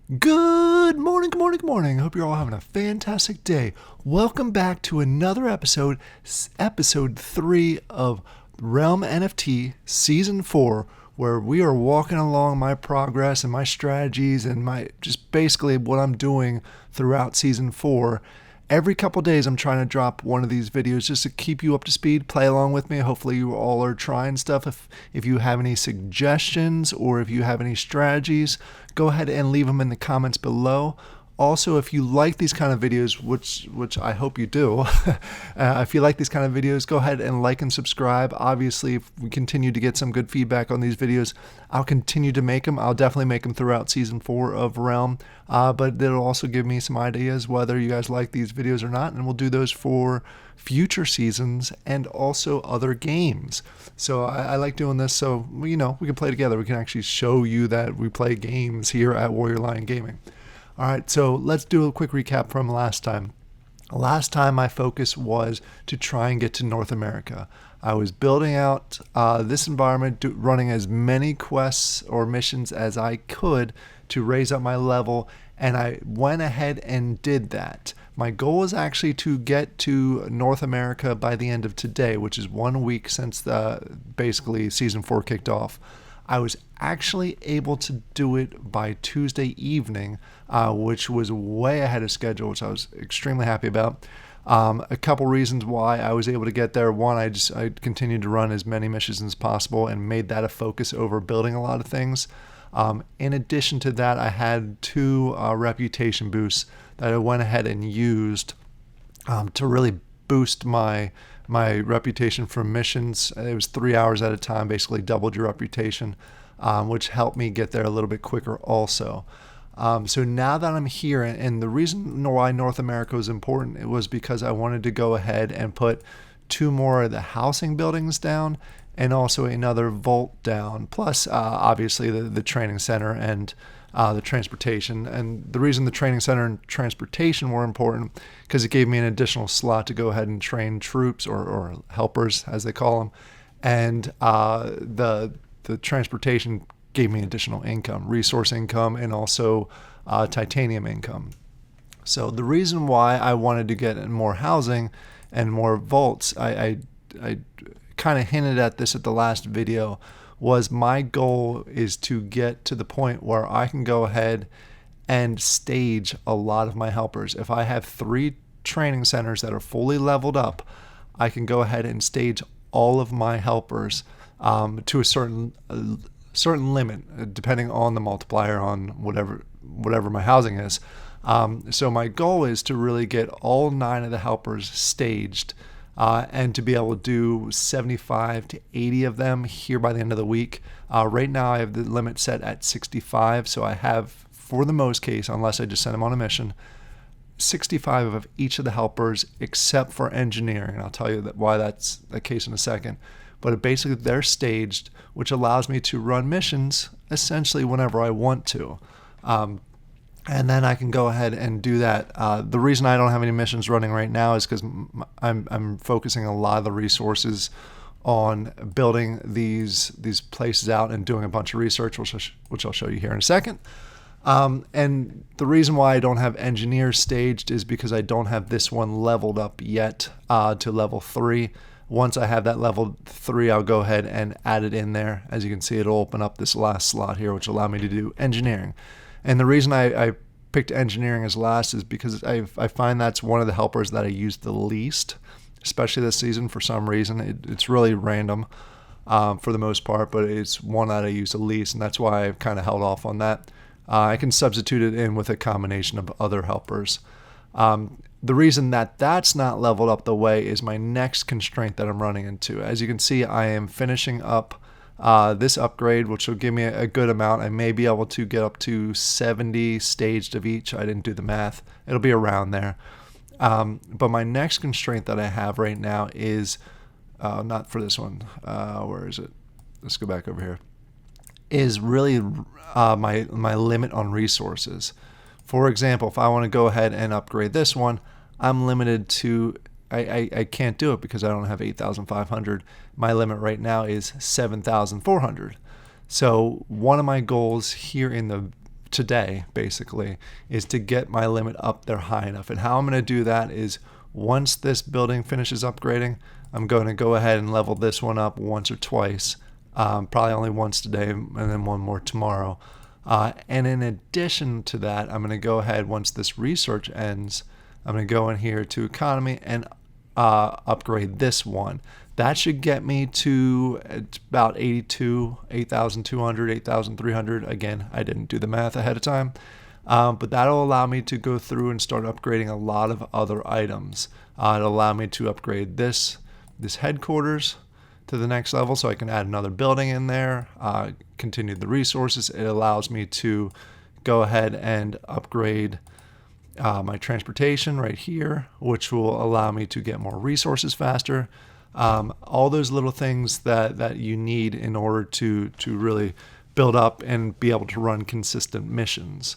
Good morning, good morning, good morning. I hope you're all having a fantastic day. Welcome back to another episode, episode 3 of Realm NFT Season 4, where we are walking along my progress and my strategies and my just basically what I'm doing throughout Season 4. Every couple days, I'm trying to drop one of these videos just to keep you up to speed. Play along with me. Hopefully, you all are trying stuff. If you have any suggestions or if you have any strategies, go ahead and leave them in the comments below. Also, if you like these kind of videos, which I hope you do, if you like these kind of videos, go ahead and like and subscribe. Obviously, if we continue to get some good feedback on these videos, I'll continue to make them. I'll definitely make them throughout Season 4 of Realm, but it'll also give me some ideas whether you guys like these videos or not, and we'll do those for future seasons and also other games. So I like doing this so, we can play together. We can actually show you that we play games here at Warrior Lion Gaming. All right, so let's do a quick recap from last time. Last time, my focus was to try and get to North America. I was building out this environment, running as many quests or missions as I could to raise up my level, and I went ahead and did that. My goal is actually to get to North America by the end of today, which is 1 week since basically Season 4 kicked off. I was actually able to do it by Tuesday evening, which was way ahead of schedule, which I was extremely happy about. A couple reasons why I was able to get there. One, I continued to run as many missions as possible and made that a focus over building a lot of things. In addition to that, I had 2 reputation boosts that I went ahead and used to really boost my reputation for missions. It was 3 hours at a time, basically doubled your reputation, which helped me get there a little bit quicker also. So now that I'm here, and the reason why North America was important, it was because I wanted to go ahead and put 2 more of the housing buildings down and also another vault down, plus obviously the training center and the transportation. And the reason the training center and transportation were important because it gave me an additional slot to go ahead and train troops or helpers, as they call them. And the transportation gave me additional income, resource income, and also titanium income. So the reason why I wanted to get more housing and more vaults, I kind of hinted at this at the last video, was my goal is to get to the point where I can go ahead and stage a lot of my helpers. If I have 3 training centers that are fully leveled up, I can go ahead and stage all of my helpers to a certain limit, depending on the multiplier on whatever my housing is. So my goal is to really get all 9 of the helpers staged, and to be able to do 75 to 80 of them here by the end of the week. Right now I have the limit set at 65, so I have, for the most case, unless I just send them on a mission, 65 of each of the helpers except for engineering. And I'll tell you why that's the case in a second. But basically they're staged, which allows me to run missions essentially whenever I want to. And then I can go ahead and do that. The reason I don't have any missions running right now is because I'm focusing a lot of the resources on building these places out and doing a bunch of research, which I'll show you here in a second. And the reason why I don't have engineers staged is because I don't have this one leveled up yet to level 3. Once I have that level 3, I'll go ahead and add it in there. As you can see, it'll open up this last slot here, which will allow me to do engineering. And the reason I picked engineering as last is because I find that's one of the helpers that I use the least, especially this season for some reason. It's really random for the most part, but it's one that I use the least, and that's why I've kind of held off on that. I can substitute it in with a combination of other helpers. The reason that that's not leveled up the way is my next constraint that I'm running into. As you can see, I am finishing up this upgrade, which will give me a good amount. I may be able to get up to 70 staged of each. I didn't do the math. It'll be around there. But my next constraint that I have right now is not for this one. Where is it? Let's go back over here. Is really my limit on resources. For example, if I want to go ahead and upgrade this one, I'm limited to, I can't do it because I don't have 8,500. My limit right now is 7,400. So one of my goals here in the today, basically, is to get my limit up there high enough. And how I'm going to do that is once this building finishes upgrading, I'm going to go ahead and level this one up once or twice, probably only once today and then one more tomorrow. And in addition to that, I'm going to go ahead once this research ends, I'm going to go in here to economy and upgrade this one. That should get me to about 8,200, 8,300. Again, I didn't do the math ahead of time. But that'll allow me to go through and start upgrading a lot of other items. It'll allow me to upgrade this headquarters to the next level so I can add another building in there, continue the resources. It allows me to go ahead and upgrade my transportation right here, which will allow me to get more resources faster. All those little things that you need in order to really build up and be able to run consistent missions.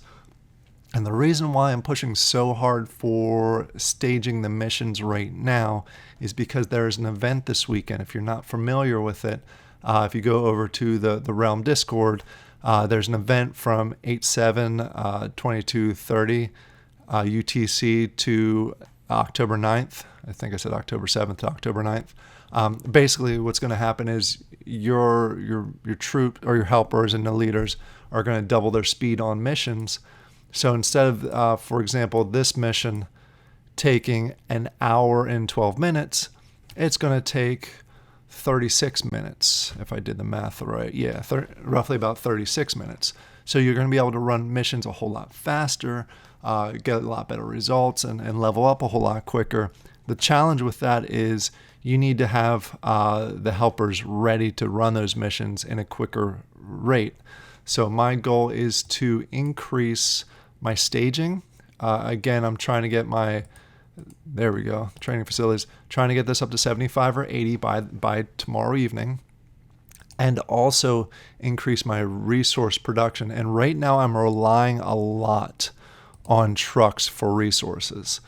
And the reason why I'm pushing so hard for staging the missions right now is because there is an event this weekend. If you're not familiar with it, if you go over to the Realm Discord, there's an event from 8/7/2230 UTC to October 9th. I think I said October 7th to October 9th. Basically, what's going to happen is your troop or your helpers and the leaders are going to double their speed on missions. So instead of, for example, this mission taking an hour and 12 minutes, it's going to take 36 minutes, if I did the math right. Yeah, roughly about 36 minutes. So you're going to be able to run missions a whole lot faster, get a lot better results, and level up a whole lot quicker. The challenge with that is you need to have the helpers ready to run those missions in a quicker rate. So my goal is to increase my staging. Again, I'm trying to get there we go, training facilities, trying to get this up to 75 or 80 by tomorrow evening, and also increase my resource production. And right now I'm relying a lot on trucks for resources.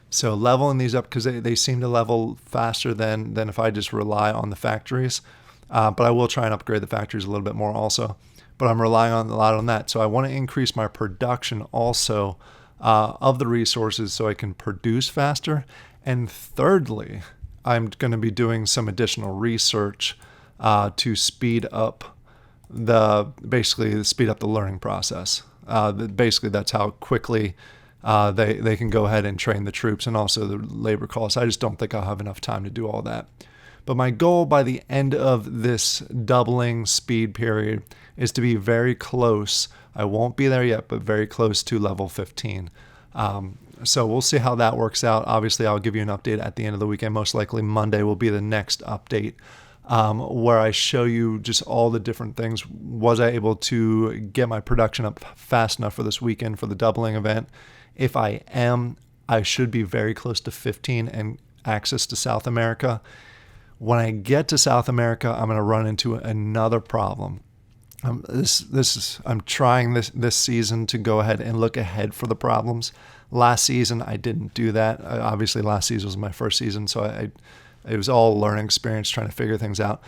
So leveling these up, because they seem to level faster than if I just rely on the factories. But I will try and upgrade the factories a little bit more also. But I'm relying a lot on that. So I want to increase my production also of the resources so I can produce faster. And thirdly, I'm going to be doing some additional research to speed up the learning process. Basically, that's how quickly they can go ahead and train the troops and also the labor costs. I just don't think I'll have enough time to do all that. But my goal by the end of this doubling speed period is to be very close. I won't be there yet, but very close to level 15. So we'll see how that works out. Obviously, I'll give you an update at the end of the weekend. Most likely Monday will be the next update where I show you just all the different things. Was I able to get my production up fast enough for this weekend for the doubling event? If I am, I should be very close to 15 and access to South America. When I get to South America, I'm going to run into another problem. I'm trying this season to go ahead and look ahead for the problems. Last season, I didn't do that. Obviously, last season was my first season, so it was all a learning experience trying to figure things out.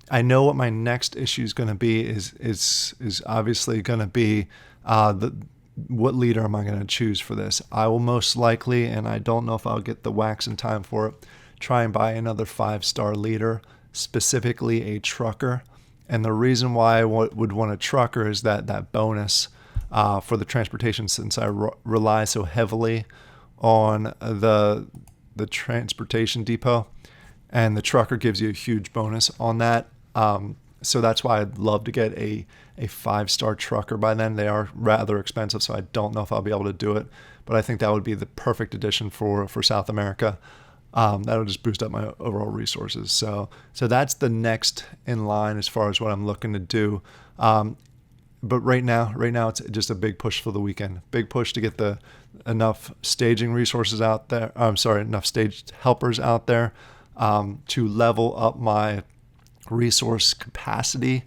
I know what my next issue is going to be is obviously going to be what leader am I going to choose for this? I will most likely, and I don't know if I'll get the wax in time for it, try and buy another 5-star leader, specifically a trucker. And the reason why I would want a trucker is that bonus for the transportation, since I rely so heavily on the transportation depot, and the trucker gives you a huge bonus on that. So that's why I'd love to get a 5-star trucker by then. They are rather expensive, so I don't know if I'll be able to do it. But I think that would be the perfect addition for South America. That'll just boost up my overall resources. So that's the next in line as far as what I'm looking to do. But right now it's just a big push for the weekend. Big push to get enough staging resources out there. Enough staged helpers out there to level up my resource capacity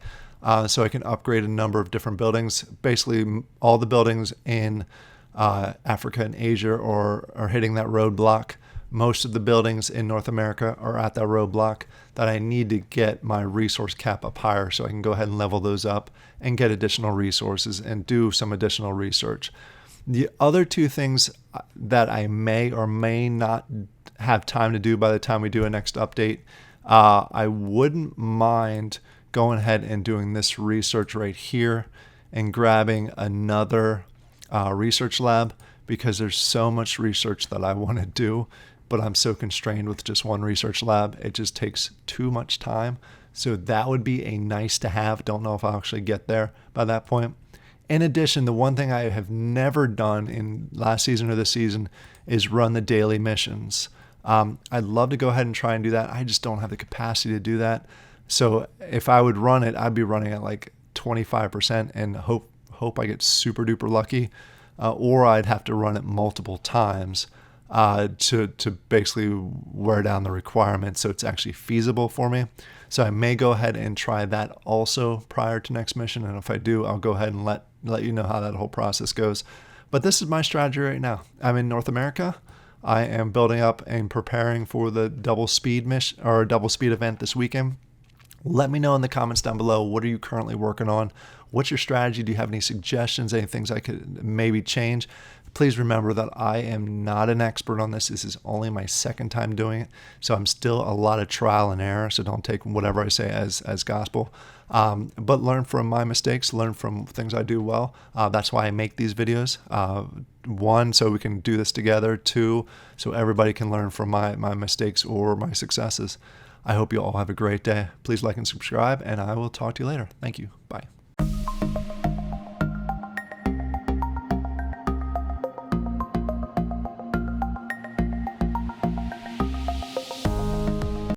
so I can upgrade a number of different buildings. Basically, all the buildings in Africa and Asia are hitting that roadblock most of the buildings in North America are at that roadblock that I need to get my resource cap up higher so I can go ahead and level those up and get additional resources and do some additional research. The other two things that I may or may not have time to do by the time we do a next update, I wouldn't mind going ahead and doing this research right here and grabbing another research lab, because there's so much research that I want to do, but I'm so constrained with just one research lab. It just takes too much time. So that would be a nice to have. Don't know if I'll actually get there by that point. In addition, the one thing I have never done in last season or this season is run the daily missions. I'd love to go ahead and try and do that. I just don't have the capacity to do that. So if I would run it, I'd be running at like 25% and hope I get super duper lucky, or I'd have to run it multiple times to basically wear down the requirements so it's actually feasible for me. So I may go ahead and try that also prior to next mission, and if I do, I'll go ahead and let you know how that whole process goes. But this is my strategy right now. I'm in North America. I am building up and preparing for the double speed mission or double speed event this weekend. Let me know in the comments down below, what are you currently working on? What's your strategy? Do you have any suggestions, any things I could maybe change? Please remember that I am not an expert on this. This is only my second time doing it. So I'm still a lot of trial and error. So don't take whatever I say as gospel. But learn from my mistakes, learn from things I do well. That's why I make these videos. One, so we can do this together. Two, so everybody can learn from my mistakes or my successes. I hope you all have a great day. Please like and subscribe, and I will talk to you later. Thank you. Bye.